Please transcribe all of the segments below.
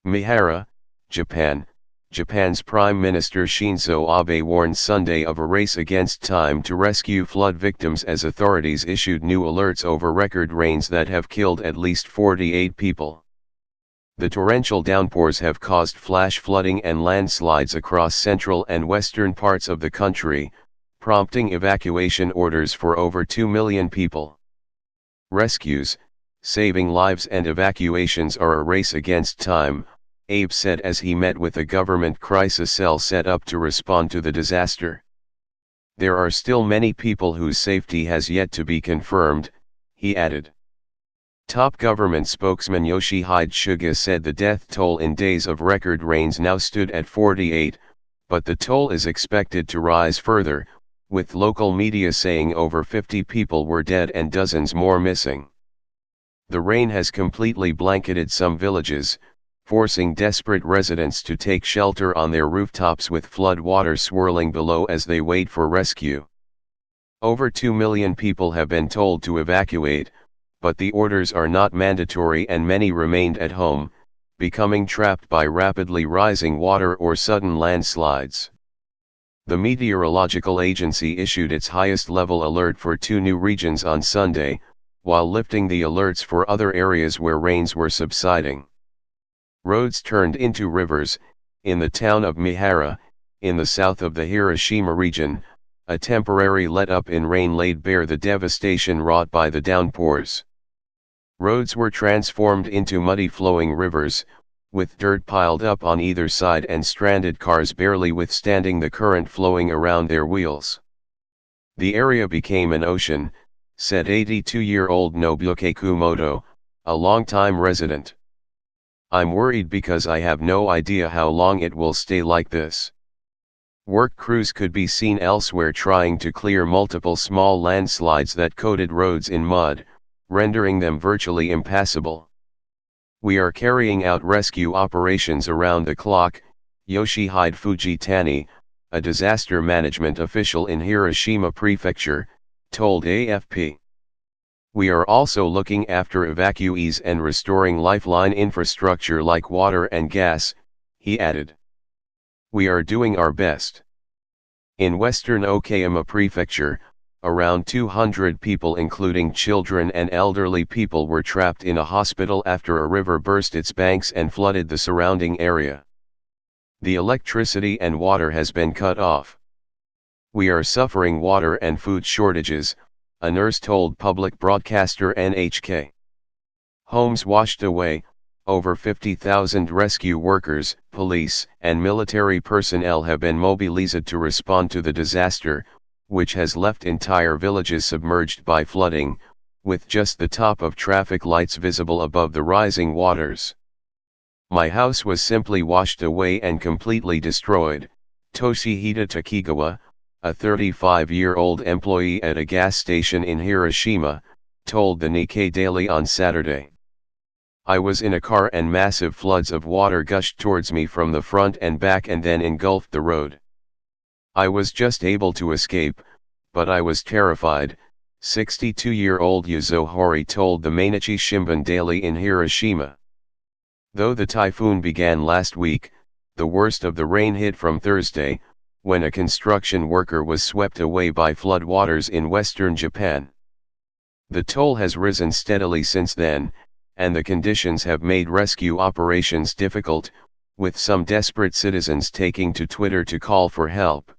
Mihara, Japan. Japan's Prime Minister Shinzo Abe warned Sunday of a race against time to rescue flood victims as authorities issued new alerts over record rains that have killed at least 48 people. The torrential downpours have caused flash flooding and landslides across central and western parts of the country, prompting evacuation orders for over 2 million people. Rescues, saving lives and evacuations are a race against time, Abe said as he met with a government crisis cell set up to respond to the disaster. There are still many people whose safety has yet to be confirmed, he added. Top government spokesman Yoshihide Suga said the death toll in days of record rains now stood at 48, but the toll is expected to rise further, with local media saying over 50 people were dead and dozens more missing. The rain has completely blanketed some villages, forcing desperate residents to take shelter on their rooftops with flood water swirling below as they wait for rescue. Over 2 million people have been told to evacuate, but the orders are not mandatory and many remained at home, becoming trapped by rapidly rising water or sudden landslides. The meteorological agency issued its highest level alert for 2 new regions on Sunday, while lifting the alerts for other areas where rains were subsiding. Roads turned into rivers. In the town of Mihara, in the south of the Hiroshima region, a temporary let-up in rain laid bare the devastation wrought by the downpours. Roads were transformed into muddy flowing rivers, with dirt piled up on either side and stranded cars barely withstanding the current flowing around their wheels. The area became an ocean, said 82-year-old Nobuke Kumoto, a longtime resident. I'm worried because I have no idea how long it will stay like this. Work crews could be seen elsewhere trying to clear multiple small landslides that coated roads in mud, rendering them virtually impassable. We are carrying out rescue operations around the clock, Yoshihide Fujitani, a disaster management official in Hiroshima Prefecture, told AFP. We are also looking after evacuees and restoring lifeline infrastructure like water and gas, he added. We are doing our best. In western Okayama Prefecture, around 200 people including children and elderly people were trapped in a hospital after a river burst its banks and flooded the surrounding area. The electricity and water has been cut off. We are suffering water and food shortages, a nurse told public broadcaster NHK. Homes washed away, over 50,000 rescue workers, police, and military personnel have been mobilized to respond to the disaster, which has left entire villages submerged by flooding, with just the top of traffic lights visible above the rising waters. My house was simply washed away and completely destroyed, Toshihide Takigawa, a 35-year-old employee at a gas station in Hiroshima, told the Nikkei Daily on Saturday. I was in a car and massive floods of water gushed towards me from the front and back and then engulfed the road. I was just able to escape, but I was terrified, 62-year-old Yuzo Hori told the Mainichi Shimbun Daily in Hiroshima. Though the typhoon began last week, the worst of the rain hit from Thursday, when a construction worker was swept away by floodwaters in western Japan. The toll has risen steadily since then, and the conditions have made rescue operations difficult, with some desperate citizens taking to Twitter to call for help.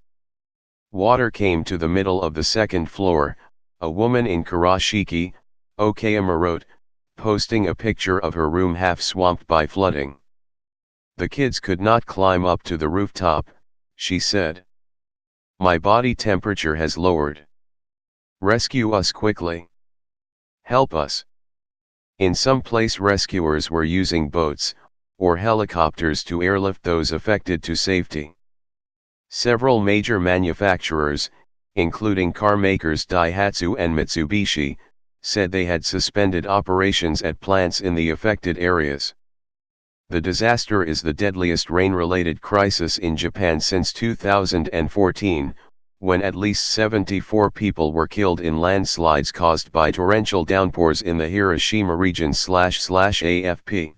Water came to the middle of the second floor, a woman in Karashiki, Okayama wrote, posting a picture of her room half swamped by flooding. The kids could not climb up to the rooftop, she said. My body temperature has lowered. Rescue us quickly. Help us. In some place rescuers were using boats, or helicopters to airlift those affected to safety. Several major manufacturers, including car makers Daihatsu and Mitsubishi, said they had suspended operations at plants in the affected areas. The disaster is the deadliest rain-related crisis in Japan since 2014, when at least 74 people were killed in landslides caused by torrential downpours in the Hiroshima region /AFP.